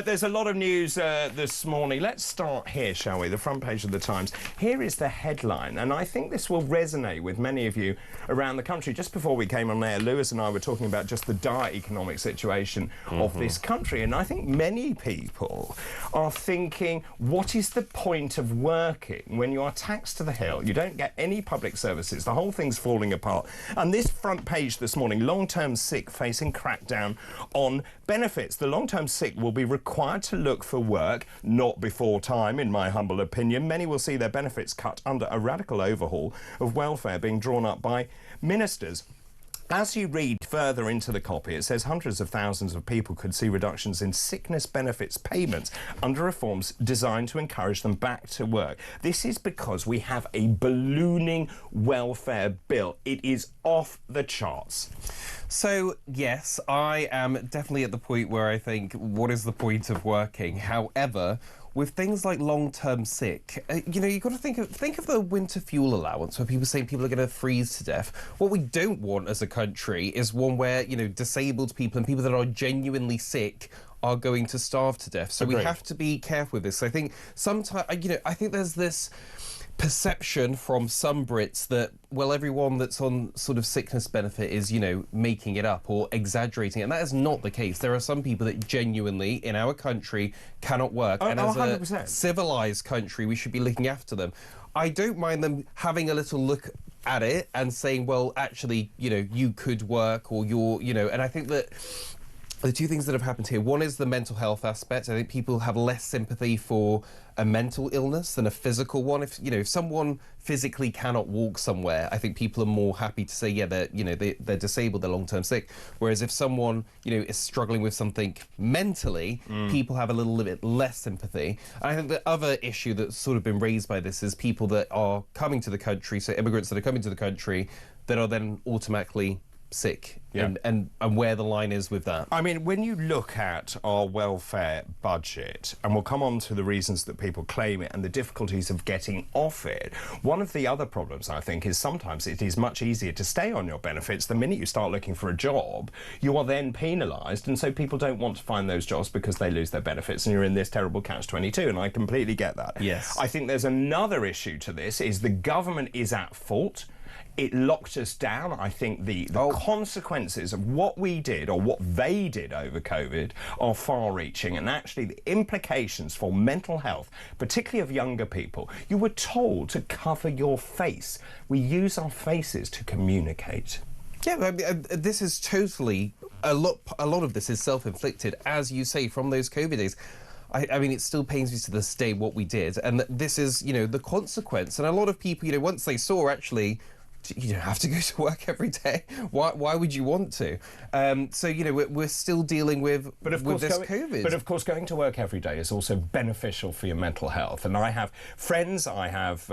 There's a lot of news this morning. Let's start here, shall we? The front page of the Times. Here is the headline, and I think this will resonate with many of you around the country. Just before we came on air, Lewis and I were talking about just the dire economic situation of this country, and I think many people are thinking, what is the point of working when you are taxed to the hill? You don't get any public services. The whole thing's falling apart. And this front page this morning, long-term sick facing crackdown on benefits. The long-term sick will be required to look for work, not before time, in my humble opinion. Many will see their benefits cut under a radical overhaul of welfare being drawn up by ministers. As you read further into the copy, it says hundreds of thousands of people could see reductions in sickness benefits payments under reforms designed to encourage them back to work. This is because we have a ballooning welfare bill. It is off the charts. So, yes, I am definitely at the point where I think, what is the point of working? However, with things like long-term sick, you've got to think of the winter fuel allowance, where people say people are going to freeze to death. What we don't want as a country is one where, disabled people and people that are genuinely sick are going to starve to death. So we have to be careful with this. I think sometimes, I think there's this perception from some Brits that, well, everyone that's on sort of sickness benefit is, making it up or exaggerating it. And that is not the case. There are some people that genuinely, in our country, cannot work. And as 100%. A civilised country, we should be looking after them. I don't mind them having a little look at it and saying, well, actually, you could work, or and I think that the two things that have happened here, one is the mental health aspect. I think people have less sympathy for a mental illness than a physical one. If someone physically cannot walk somewhere, I think people are more happy to say, yeah, they're disabled, they're long-term sick. Whereas if someone, is struggling with something mentally, people have a little bit less sympathy. And I think the other issue that's sort of been raised by this is people that are coming to the country, so immigrants that are coming to the country, that are then automatically sick, and where the line is with that. I mean, when you look at our welfare budget, and we'll come on to the reasons that people claim it and the difficulties of getting off it, one of the other problems, I think, is sometimes it is much easier to stay on your benefits. The minute you start looking for a job, you are then penalised, and so people don't want to find those jobs because they lose their benefits, and you're in this terrible catch-22, and I completely get that. Yes. I think there's another issue to this, is the government is at fault. It locked us down. I think the consequences of what we did, or what they did over COVID, are far-reaching, and actually the implications for mental health, particularly of younger people. You were told to cover your face. We use our faces to communicate. Yeah, this is totally a lot of this is self-inflicted, as you say, from those COVID days. I mean, it still pains me to this day what we did, and this is, the consequence. And a lot of people, once they saw, actually, you don't have to go to work every day. Why would you want to? So, we're still dealing with this COVID. But of course, going to work every day is also beneficial for your mental health. And I have friends, I have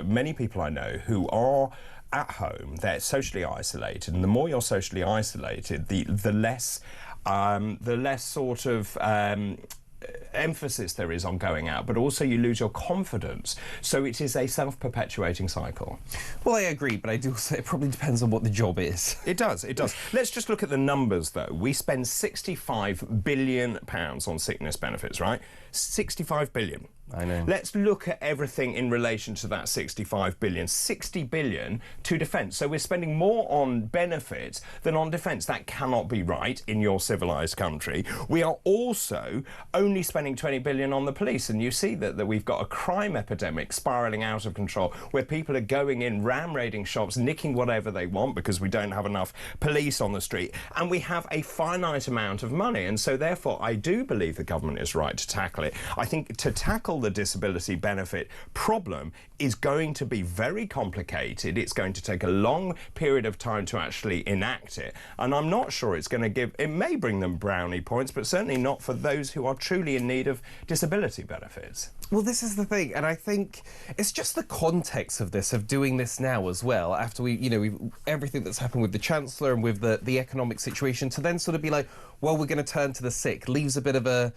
many people I know who are at home. They're socially isolated, and the more you're socially isolated, the less sort of emphasis there is on going out, but also you lose your confidence. So it is a self-perpetuating cycle. Well, I agree, but I do say it probably depends on what the job is. It does. Let's just look at the numbers, though. We spend £65 billion on sickness benefits, right? 65 billion. I know. Let's look at everything in relation to that 65 billion. 60 billion to defence. So we're spending more on benefits than on defence. That cannot be right in your civilised country. We are also only spending 20 billion on the police, and you see that we've got a crime epidemic spiralling out of control, where people are going in, ram-raiding shops, nicking whatever they want because we don't have enough police on the street, and we have a finite amount of money. And so therefore I do believe the government is right to tackle it. I think to tackle the disability benefit problem is going to be very complicated. It's going to take a long period of time to actually enact it, and I'm not sure it's going to give, it may bring them brownie points, but certainly not for those who are truly in need of disability benefits. Well, this is the thing, and I think it's just the context of this, of doing this now as well, after everything that's happened with the Chancellor and with the economic situation, to then sort of be like, well, we're going to turn to the sick, leaves a bit of a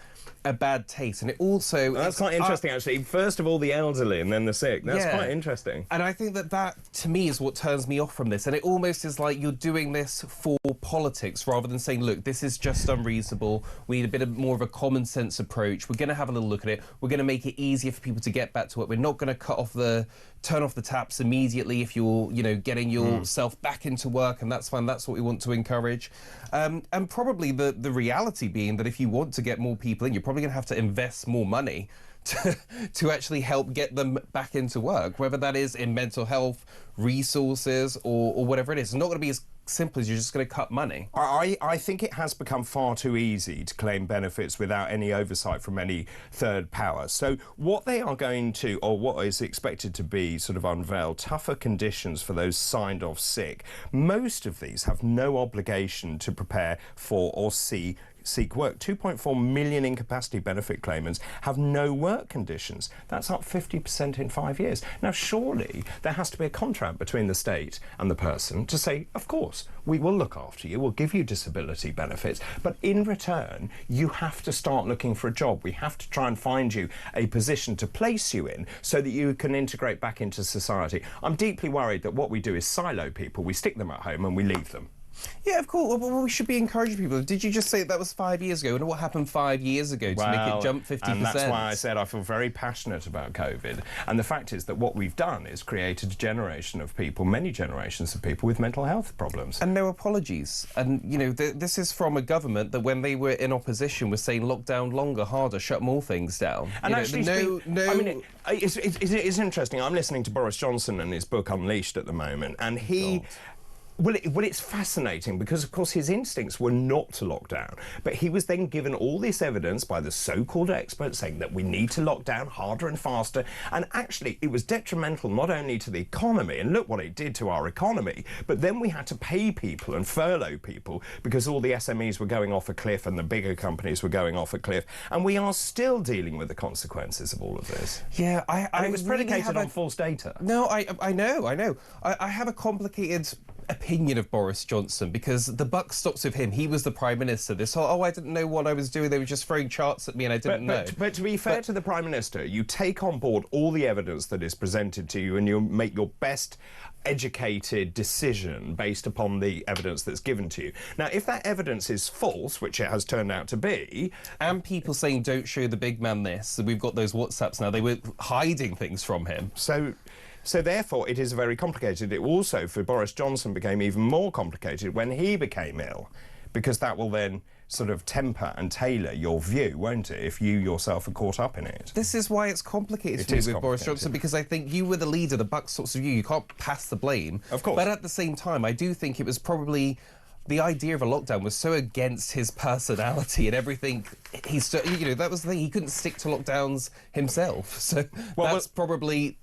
bad taste. And it also... That's quite interesting interesting, actually. First of all, the elderly and then the sick. That's quite interesting. And I think that, to me, is what turns me off from this. And it almost is like you're doing this for politics rather than saying, look, this is just unreasonable. We need a bit more of a common sense approach. We're going to have a little look at it. We're going to make it easier for people to get back to work. We're not going to turn off the taps immediately if you're, getting yourself back into work, and that's fine. That's what we want to encourage. And probably the reality being that if you want to get more people in, you're probably going to have to invest more money to actually help get them back into work, whether that is in mental health, resources, or whatever it is. It's not going to be as simple as you're just going to cut money. I think it has become far too easy to claim benefits without any oversight from any third power. So what they are going to, or what is expected to be sort of unveiled, tougher conditions for those signed off sick. Most of these have no obligation to prepare for or seek work. 2.4 million incapacity benefit claimants have no work conditions. That's up 50% in 5 years. Now, surely there has to be a contract between the state and the person to say, of course, we will look after you, we'll give you disability benefits, but in return, you have to start looking for a job. We have to try and find you a position to place you in so that you can integrate back into society. I'm deeply worried that what we do is silo people. We stick them at home and we leave them. Yeah, of course. Well, we should be encouraging people. Did you just say that was 5 years ago? And what happened 5 years ago to make it jump 50%? And that's why I said I feel very passionate about COVID. And the fact is that what we've done is created a generation of people, many generations of people with mental health problems. And no apologies. And, this is from a government that when they were in opposition was saying lockdown longer, harder, shut more things down. And actually, I mean, it's interesting. I'm listening to Boris Johnson and his book Unleashed at the moment, and he... God. Well, it's fascinating because, of course, his instincts were not to lock down. But he was then given all this evidence by the so-called experts saying that we need to lock down harder and faster. And actually, it was detrimental not only to the economy, and look what it did to our economy, but then we had to pay people and furlough people because all the SMEs were going off a cliff and the bigger companies were going off a cliff. And we are still dealing with the consequences of all of this. Yeah, and it was predicated on false data. No, I know. I have a complicated opinion of Boris Johnson because the buck stops with him. He was the Prime Minister. This whole, I didn't know what I was doing. They were just throwing charts at me and I didn't know. But to be fair to the Prime Minister, you take on board all the evidence that is presented to you and you make your best educated decision based upon the evidence that's given to you. Now, if that evidence is false, which it has turned out to be... And people saying, don't show the big man this. We've got those WhatsApps now. They were hiding things from him. So therefore, it is very complicated. It also, for Boris Johnson, became even more complicated when he became ill, because that will then sort of temper and tailor your view, won't it, if you yourself are caught up in it? This is why it's complicated for me with Boris Johnson, because I think you were the leader, the buck stops with you. You can't pass the blame. Of course. But at the same time, I do think it was probably... The idea of a lockdown was so against his personality and everything. That was the thing. He couldn't stick to lockdowns himself. So that's probably,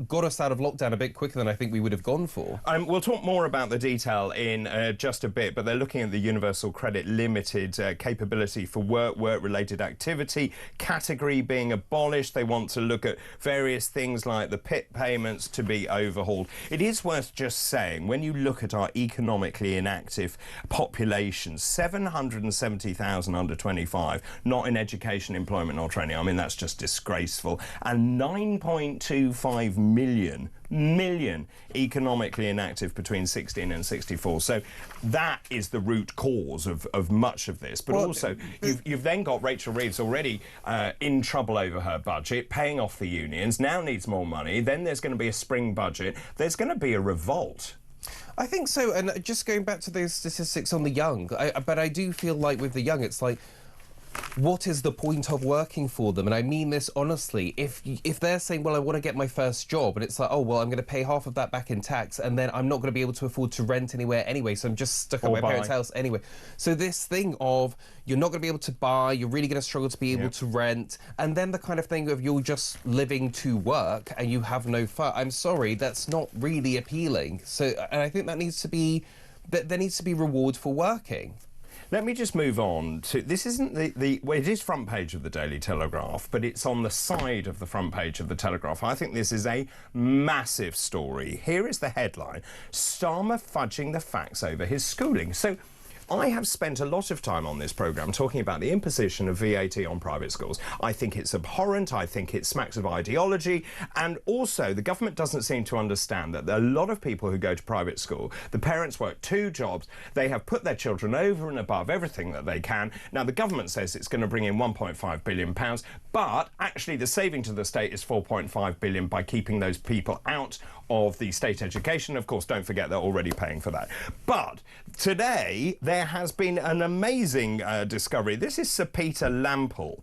got us out of lockdown a bit quicker than I think we would have gone for. We'll talk more about the detail in just a bit, but they're looking at the Universal Credit Limited capability for work-related activity, category being abolished. They want to look at various things like the PIP payments to be overhauled. It is worth just saying, when you look at our economically inactive population, 770,000 under 25, not in education, employment or training. I mean, that's just disgraceful. And 9.25 million economically inactive between 16 and 64. So that is the root cause of much of this. But also, you've then got Rachel Reeves already in trouble over her budget, paying off the unions, now needs more money. Then there's going to be a spring budget. There's going to be a revolt. I think so, and just going back to those statistics on the young, but I do feel like with the young, it's like, what is the point of working for them? And I mean this honestly. If they're saying, well, I want to get my first job, and it's like, oh, well, I'm going to pay half of that back in tax, and then I'm not going to be able to afford to rent anywhere anyway, so I'm just stuck at my parents' house anyway. So this thing of you're not going to be able to buy, you're really going to struggle to be able to rent, and then the kind of thing of you're just living to work and you have no fun. I'm sorry, that's not really appealing. So, and I think that needs to be, there needs to be reward for working. Let me just move on to... This isn't well, it is front page of the Daily Telegraph, but it's on the side of the front page of the Telegraph. I think this is a massive story. Here is the headline: Starmer fudging the facts over his schooling. So I have spent a lot of time on this programme talking about the imposition of VAT on private schools. I think it's abhorrent. I think it smacks of ideology. And also, the government doesn't seem to understand that there are a lot of people who go to private school. The parents work 2 jobs. They have put their children over and above everything that they can. Now, the government says it's going to bring in £1.5 billion, but actually the saving to the state is £4.5 billion by keeping those people out of the state education. Of course, don't forget they're already paying for that. But today, there has been an amazing discovery. This is Sir Peter Lampl.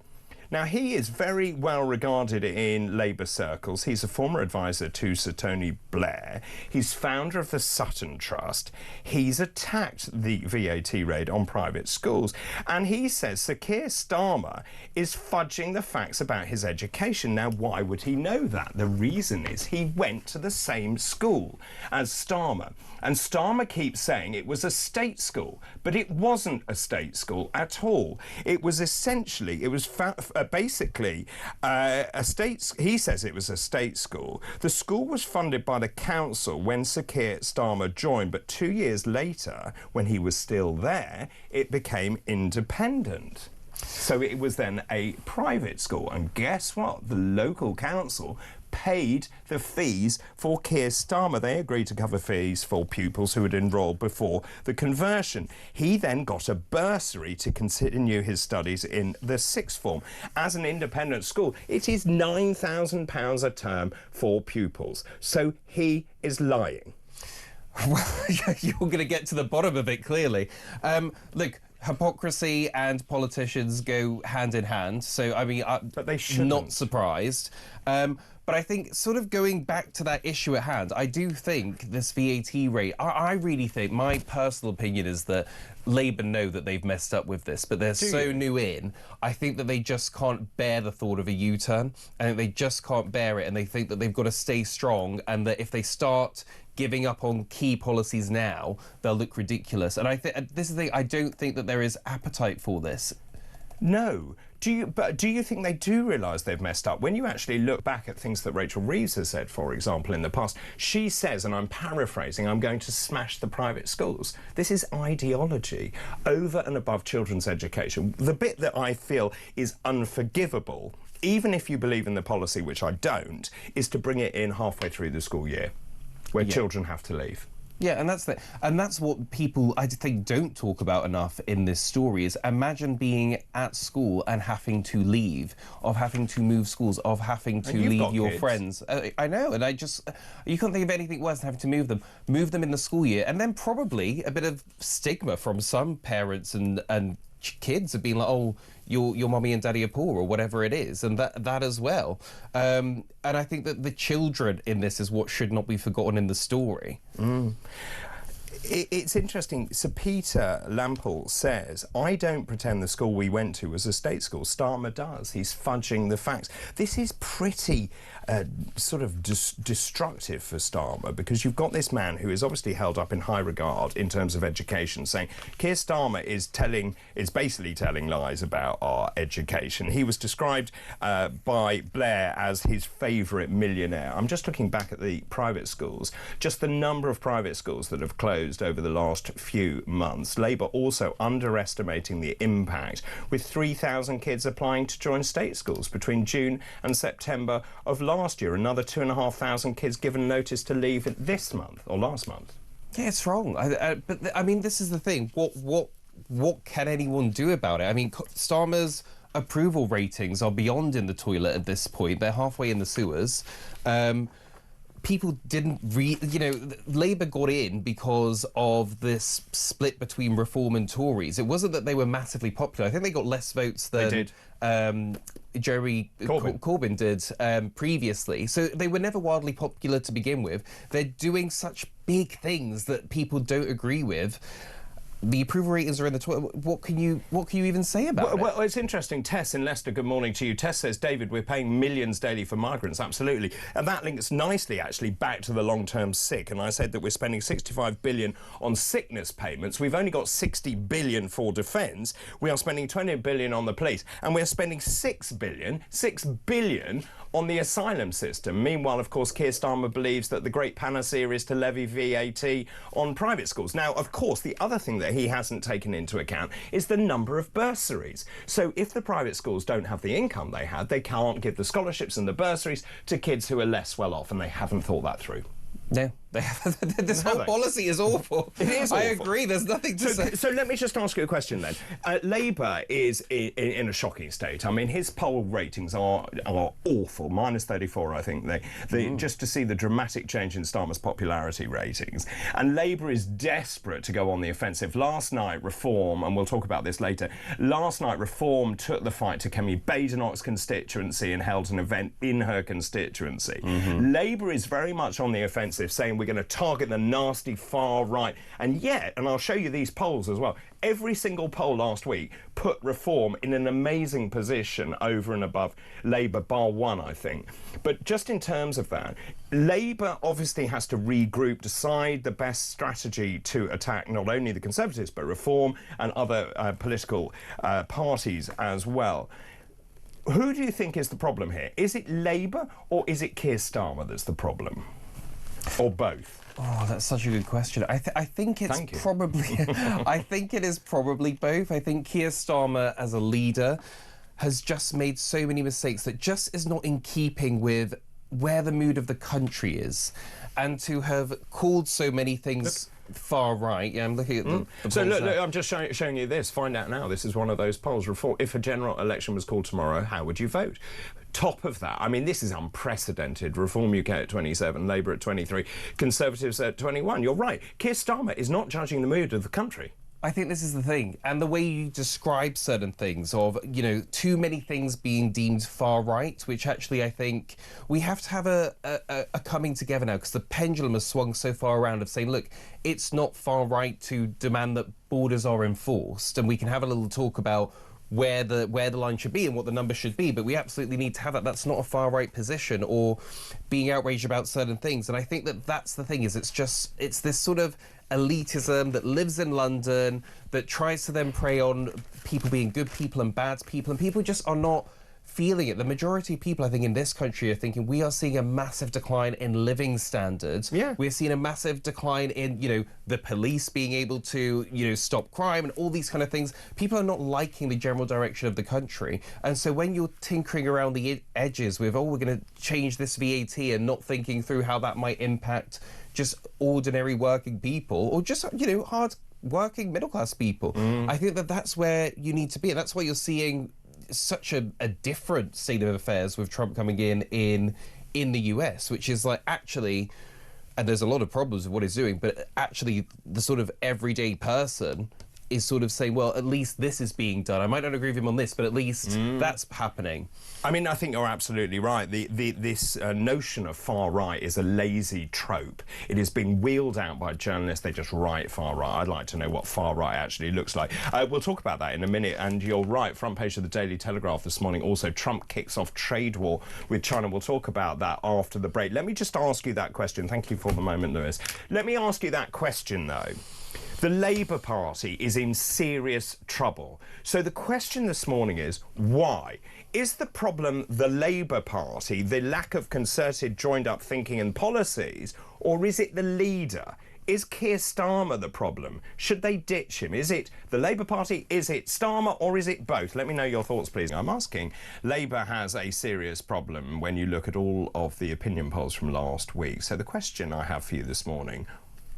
Now, he is very well regarded in Labour circles. He's a former advisor to Sir Tony Blair. He's founder of the Sutton Trust. He's attacked the VAT raid on private schools. And he says Sir Keir Starmer is fudging the facts about his education. Now, why would he know that? The reason is he went to the same school as Starmer. And Starmer keeps saying it was a state school, but it wasn't a state school at all. It was essentially, it was basically a state. He says it was a state school. The school was funded by the council when Sir Keir Starmer joined, but 2 years later, when he was still there, it became independent. So it was then a private school. And guess what? The local council paid the fees for Keir Starmer. They agreed to cover fees for pupils who had enrolled before the conversion. He then got a bursary to continue his studies in the 6th form. As an independent school, it is £9,000 a term for pupils. So he is lying. Well, you're going to get to the bottom of it, clearly. Look, hypocrisy and politicians go hand in hand. So, I mean, but they shouldn't. Not surprised. But I think, sort of going back to that issue at hand, I do think this VAT rate, I really think, my personal opinion is that Labour know that they've messed up with this, but they're so new in. I think that they just can't bear the thought of a U-turn. I think they just can't bear it, and they think that they've got to stay strong, and that if they start giving up on key policies now, they'll look ridiculous. And I think this is the thing, I don't think that there is appetite for this. No. Do you think they do realise they've messed up? When you actually look back at things that Rachel Reeves has said, for example, in the past, she says, and I'm paraphrasing, I'm going to smash the private schools. This is ideology over and above children's education. The bit that I feel is unforgivable, even if you believe in the policy, which I don't, is to bring it in halfway through the school year, where children have to leave. Yeah, and that's what people, I think, don't talk about enough in this story, is imagine being at school and having to leave, of having to move schools, of having to leave your friends. I know, and you can't think of anything worse than having to move them in the school year, and then probably a bit of stigma from some parents and kids of being like, oh, your mummy and daddy are poor, or whatever it is, and that as well. And I think that the children in this is what should not be forgotten in the story. It's interesting. Sir Peter Lampl says, I don't pretend the school we went to was a state school. Starmer does. He's fudging the facts. This is pretty sort of destructive for Starmer, because you've got this man who is obviously held up in high regard in terms of education, saying Keir Starmer is basically telling lies about our education. He was described by Blair as his favourite millionaire. I'm just looking back at the private schools, just the number of private schools that have closed over the last few months. Labour also underestimating the impact, with 3,000 kids applying to join state schools between June and September of last year. Another 2,500 kids given notice to leave this month, or last month. Yeah, it's wrong. But I mean, this is the thing. What can anyone do about it? I mean, Starmer's approval ratings are beyond in the toilet at this point. They're halfway in the sewers. People didn't Labour got in because of this split between Reform and Tories. It wasn't that they were massively popular. I think they got less votes than Jeremy Corbyn did previously. So they were never wildly popular to begin with. They're doing such big things that people don't agree with. The approval ratings are in the toilet. What can you even say about it? Well, it's interesting. Tess in Leicester, good morning to you. Tess says, David, we're paying millions daily for migrants. Absolutely. And that links nicely, actually, back to the long-term sick. And I said that we're spending 65 billion on sickness payments. We've only got 60 billion for defence. We are spending 20 billion on the police. And we're spending 6 billion on the asylum system. Meanwhile, of course, Keir Starmer believes that the great panacea is to levy VAT on private schools. Now, of course, the other thing that he hasn't taken into account is the number of bursaries. So if the private schools don't have the income they had, they can't give the scholarships and the bursaries to kids who are less well off, and they haven't thought that through. No, this whole policy is awful. It is awful. I agree, there's nothing to say. So let me just ask you a question then. Labour is in a shocking state. I mean, his poll ratings are awful, -34, I think. Just to see the dramatic change in Starmer's popularity ratings. And Labour is desperate to go on the offensive. Last night, Reform, and we'll talk about this later, last night Reform took the fight to Kemi Badenoch's constituency and held an event in her constituency. Labour is very much on the offensive, saying we're going to target the nasty far right. And yet, and I'll show you these polls as well, every single poll last week put Reform in an amazing position over and above Labour, bar one, I think. But just in terms of that, Labour obviously has to regroup, decide the best strategy to attack not only the Conservatives, but Reform and other political parties as well. Who do you think is the problem here? Is it Labour or is it Keir Starmer that's the problem? Or both? Oh, that's such a good question. I think it's probably... I think it is probably both. I think Keir Starmer, as a leader, has just made so many mistakes that just is not in keeping with where the mood of the country is. And to have called so many things... far right. Yeah, I'm looking at the So look, I'm just showing you this. Find out now. This is one of those polls. Reform. If a general election was called tomorrow, how would you vote? Top of that, I mean, this is unprecedented. Reform UK at 27, Labour at 23, Conservatives at 21. You're right. Keir Starmer is not judging the mood of the country. I think this is the thing, and the way you describe certain things of, you know, too many things being deemed far right, which actually I think we have to have a coming together now, because the pendulum has swung so far around of saying, look, it's not far right to demand that borders are enforced, and we can have a little talk about where the line should be and what the number should be, but we absolutely need to have that. That's not a far right position, or being outraged about certain things. And I think that that's the thing, is it's this sort of elitism that lives in London that tries to then prey on people being good people and bad people, and people just are not feeling it. The majority of people, I think, in this country are thinking we are seeing a massive decline in living standards. Yeah. We're seeing a massive decline in, you know, the police being able to, you know, stop crime and all these kind of things. People are not liking the general direction of the country. And so when you're tinkering around the edges with, oh, we're going to change this VAT, and not thinking through how that might impact just ordinary working people, or just, you know, hard working middle class people. I think that that's where you need to be. That's why you're seeing such a different state of affairs with Trump coming in the US, which is like, actually, and there's a lot of problems with what he's doing, but actually the sort of everyday person is sort of saying, well, at least this is being done. I might not agree with him on this, but at least that's happening. I mean, I think you're absolutely right. This notion of far right is a lazy trope. It is being wheeled out by journalists. They just write far right. I'd like to know what far right actually looks like. We'll talk about that in a minute. And you're right, front page of the Daily Telegraph this morning. Also, Trump kicks off trade war with China. We'll talk about that after the break. Let me just ask you that question. Thank you for the moment, Lewis. Let me ask you that question, though. The Labour Party is in serious trouble. So the question this morning is, why? Is the problem the Labour Party, the lack of concerted, joined-up thinking and policies, or is it the leader? Is Keir Starmer the problem? Should they ditch him? Is it the Labour Party, is it Starmer, or is it both? Let me know your thoughts, please. I'm asking. Labour has a serious problem when you look at all of the opinion polls from last week. So the question I have for you this morning,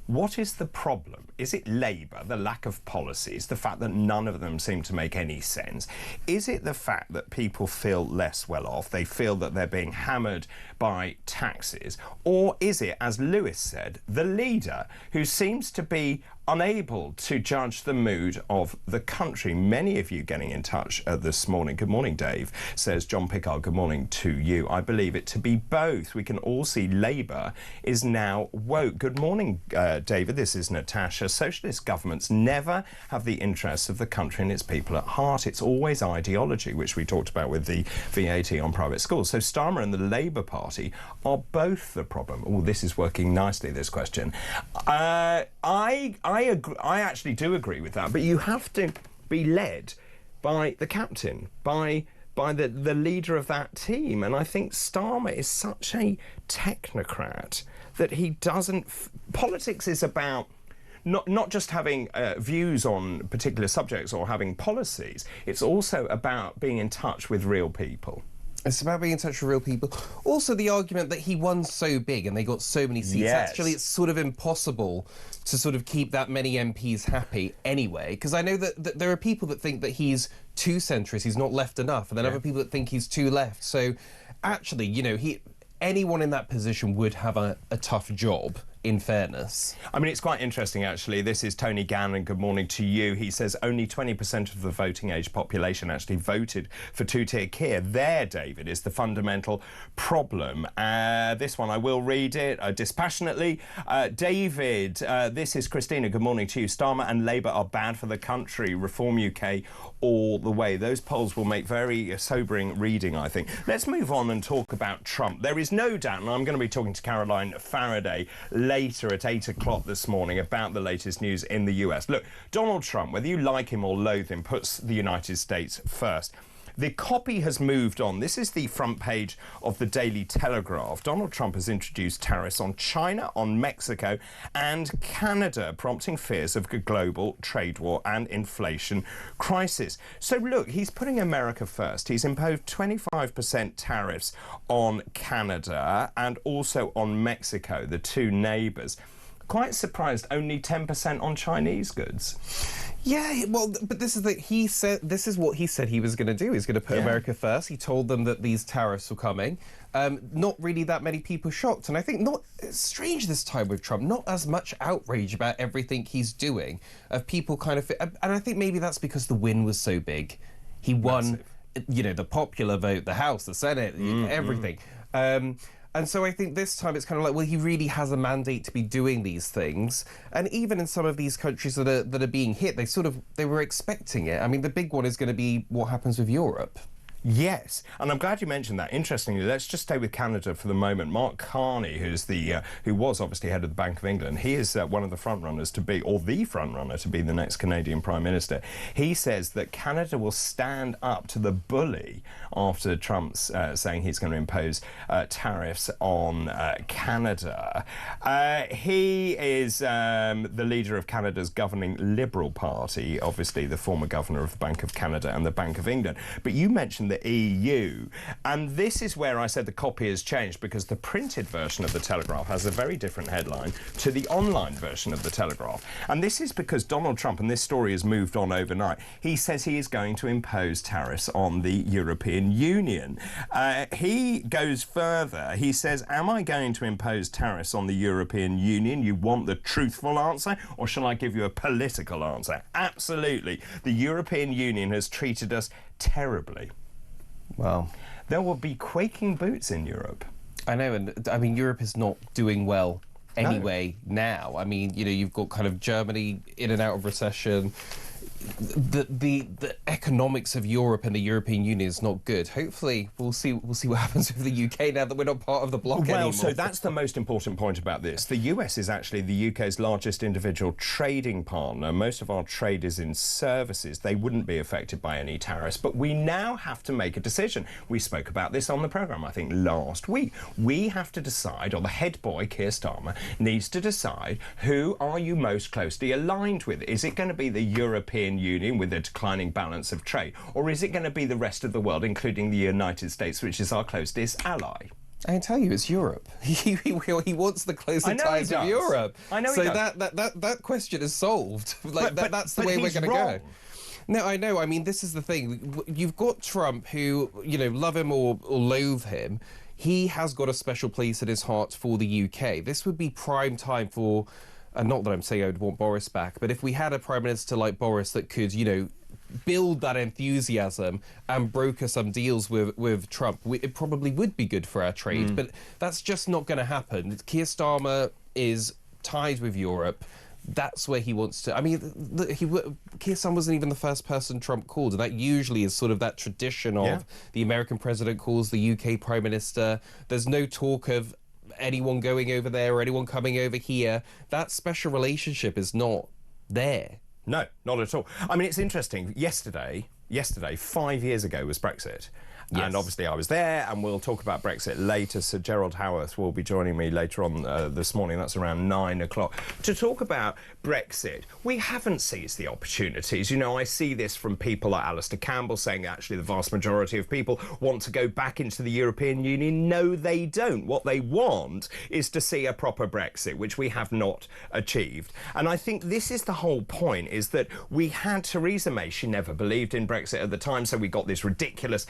what is the problem? Is it Labour, the lack of policies, the fact that none of them seem to make any sense? Is it the fact that people feel less well off? They feel that they're being hammered by taxes? Or is it, as Lewis said, the leader who seems to be unable to judge the mood of the country? Many of you getting in touch this morning. Good morning, Dave, says John Pickard. Good morning to you. I believe it to be both. We can all see Labour is now woke. Good morning, David. This is Natasha. Socialist governments never have the interests of the country and its people at heart. It's always ideology, which we talked about with the VAT on private schools. So Starmer and the Labour Party are both the problem. Oh, this is working nicely, this question. I actually do agree with that, but you have to be led by the captain, by the leader of that team. And I think Starmer is such a technocrat that he doesn't... Politics is about not just having views on particular subjects or having policies. It's also about being in touch with real people. It's about being in touch with real people. Also, the argument that he won so big and they got so many seats. Yes. Actually, it's sort of impossible to sort of keep that many MPs happy anyway. Because I know that there are people that think that he's too centrist, he's not left enough, and then other people that think he's too left. So, actually, you know, anyone in that position would have a tough job, in fairness. I mean, it's quite interesting, actually. This is Tony Gannon. Good morning to you. He says only 20% of the voting age population actually voted for two-tier Keir. There, David, is the fundamental problem. This one, I will read it dispassionately. David, this is Christina. Good morning to you. Starmer and Labour are bad for the country. Reform UK all the way. Those polls will make very sobering reading, I think. Let's move on and talk about Trump. There is no doubt, and I'm going to be talking to Caroline Faraday later at 8 o'clock this morning about the latest news in the US. Look, Donald Trump, whether you like him or loathe him, puts the United States first. The copy has moved on. This is the front page of the Daily Telegraph. Donald Trump has introduced tariffs on China, on Mexico and Canada, prompting fears of a global trade war and inflation crisis. So look, he's putting America first. He's imposed 25% tariffs on Canada and also on Mexico, the two neighbours. Quite surprised, only 10% on Chinese goods. Yeah, well, but this is what he said he was going to do. He's going to put America first. He told them that these tariffs were coming. Not really that many people shocked. And I think it's strange this time with Trump, not as much outrage about everything he's doing, of people kind of... And I think maybe that's because the win was so big. He won, you know, the popular vote, the House, the Senate, everything. And so I think this time it's kind of like, well, he really has a mandate to be doing these things. And even in some of these countries that are being hit, they were expecting it. I mean, the big one is going to be what happens with Europe. Yes, and I'm glad you mentioned that. Interestingly, let's just stay with Canada for the moment. Mark Carney, who was obviously head of the Bank of England, he is one of the frontrunners to be, or the frontrunner to be the next Canadian Prime Minister. He says that Canada will stand up to the bully after Trump's saying he's going to impose tariffs on Canada. He is the leader of Canada's governing Liberal Party, obviously the former governor of the Bank of Canada and the Bank of England. But you mentioned the EU, and this is where I said the copy has changed, because the printed version of the Telegraph has a very different headline to the online version of the Telegraph. And this is because Donald Trump, and this story has moved on overnight, he says he is going to impose tariffs on the European Union. He goes further. He says, am I going to impose tariffs on the European Union? You want the truthful answer, or shall I give you a political answer? Absolutely. The European Union has treated us terribly. Well, there will be quaking boots in Europe. I know, and I mean, Europe is not doing well anyway now. I mean, you know, you've got kind of Germany in and out of recession. The economics of Europe and the European Union is not good. Hopefully, we'll see what happens with the UK now that we're not part of the bloc anymore. Well, so that's the most important point about this. The US is actually the UK's largest individual trading partner. Most of our trade is in services. They wouldn't be affected by any tariffs. But we now have to make a decision. We spoke about this on the programme, I think, last week. We have to decide, or the head boy, Keir Starmer, needs to decide, who are you most closely aligned with? Is it going to be the European Union with a declining balance of trade, or is it going to be the rest of the world, including the United States, which is our closest ally? I can tell you, it's Europe. He wants the closer ties of Europe. I know. So that question is solved. Like that's the way we're going to go. No, I know. I mean, this is the thing. You've got Trump, who, you know, love him or loathe him. He has got a special place in his heart for the UK. This would be prime time for. And not that I'm saying I would want Boris back, but if we had a Prime Minister like Boris that could, you know, build that enthusiasm and broker some deals with Trump, it probably would be good for our trade. But that's just not going to happen. Keir Starmer is tied with Europe. That's where he wants to... I mean, Keir Starmer wasn't even the first person Trump called, and that usually is sort of that tradition of the American president calls the UK Prime Minister. There's no talk of anyone going over there or anyone coming over here. That special relationship is not there. No, not at all. I mean, it's interesting. Yesterday, 5 years ago was Brexit. Yes. And obviously I was there, and we'll talk about Brexit later. Sir Gerald Howarth will be joining me later on this morning. That's around 9 o'clock. To talk about Brexit, we haven't seized the opportunities. You know, I see this from people like Alistair Campbell saying actually the vast majority of people want to go back into the European Union. No, they don't. What they want is to see a proper Brexit, which we have not achieved. And I think this is the whole point, is that we had Theresa May. She never believed in Brexit at the time, so we got this ridiculous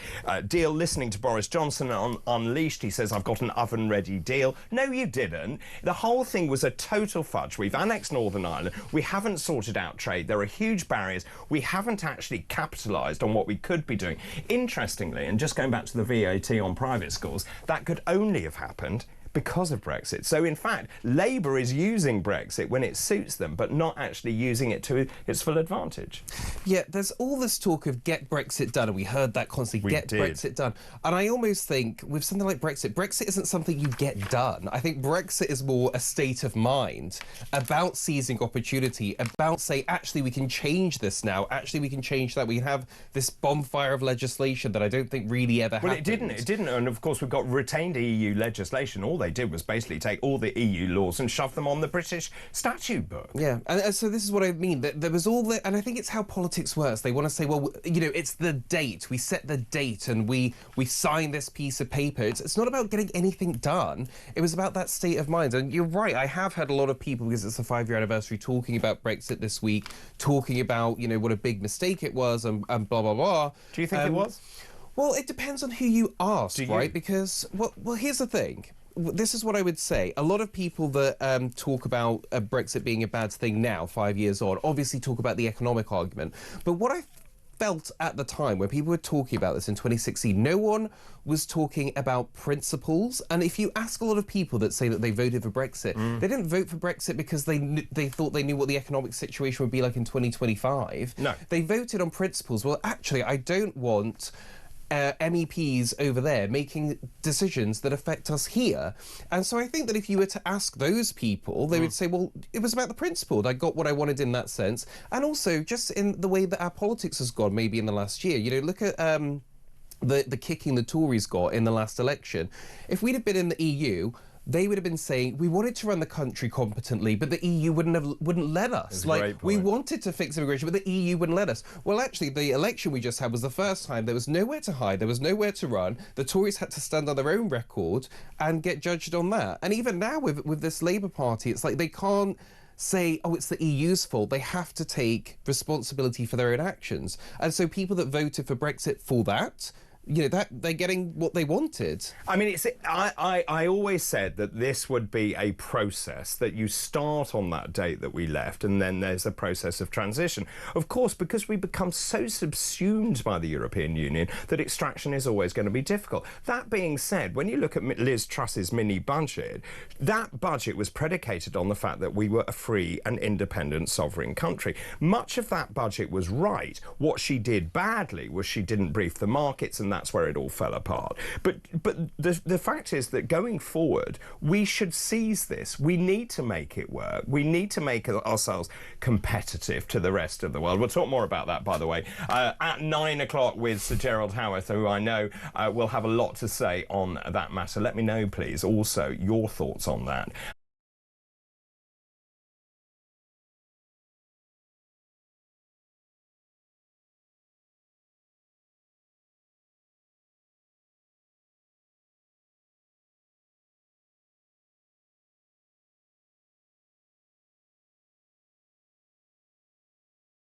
deal. Listening to Boris Johnson on Unleashed, he says, I've got an oven-ready deal. No, you didn't. The whole thing was a total fudge. We've annexed Northern Ireland. We haven't sorted out trade. There are huge barriers. We haven't actually capitalised on what we could be doing. Interestingly, and just going back to the VAT on private schools, that could only have happened because of Brexit. So, in fact, Labour is using Brexit when it suits them, but not actually using it to its full advantage. Yeah, there's all this talk of get Brexit done, and we heard that constantly, Brexit done. And I almost think with something like Brexit isn't something you get done. I think Brexit is more a state of mind about seizing opportunity, about say, actually, we can change this now, actually, we can change that. We have this bonfire of legislation that I don't think really ever happened. Well, it didn't. And, of course, we've got retained EU legislation. All they did was basically take all the EU laws and shove them on the British statute book. Yeah, and so this is what I mean. That there was all the, and I think it's how politics works. They want to say, well, you know, it's the date. We set the date and we sign this piece of paper. It's not about getting anything done. It was about that state of mind. And you're right. I have heard a lot of people, because it's the 5-year anniversary, talking about Brexit this week, talking about, you know, what a big mistake it was and blah, blah, blah. Do you think it was? Well, it depends on who you ask, right? Because, well, here's the thing. This is what I would say. A lot of people that talk about Brexit being a bad thing now, 5 years on, obviously talk about the economic argument. But what I felt at the time when people were talking about this in 2016, no one was talking about principles. And if you ask a lot of people that say that they voted for Brexit, they didn't vote for Brexit because they thought they knew what the economic situation would be like in 2025. No. They voted on principles. Well, actually, I don't want MEPs over there making decisions that affect us here. And so I think that if you were to ask those people, they would say, well, it was about the principle. I got what I wanted in that sense. And also just in the way that our politics has gone maybe in the last year. You know, look at the kicking the Tories got in the last election. If we'd have been in the EU, they would have been saying we wanted to run the country competently, but the EU wouldn't let us. Like, we wanted to fix immigration, but the EU wouldn't let us. Well, actually, the election we just had was the first time there was nowhere to hide, there was nowhere to run. The Tories had to stand on their own record and get judged on that. And even now with this Labour Party, it's like they can't say, oh, it's the EU's fault. They have to take responsibility for their own actions. And so people that voted for Brexit for that, you know, that they're getting what they wanted. I mean, I always said that this would be a process, that you start on that date that we left, and then there's a process of transition. Of course, because we become so subsumed by the European Union that extraction is always going to be difficult. That being said, when you look at Liz Truss's mini budget, that budget was predicated on the fact that we were a free and independent sovereign country. Much of that budget was right. What she did badly was she didn't brief the markets, and that's where it all fell apart. But the fact is that going forward, we should seize this. We need to make it work. We need to make ourselves competitive to the rest of the world. We'll talk more about that, by the way, at 9 o'clock with Sir Gerald Howarth, who I know will have a lot to say on that matter. Let me know, please, also your thoughts on that.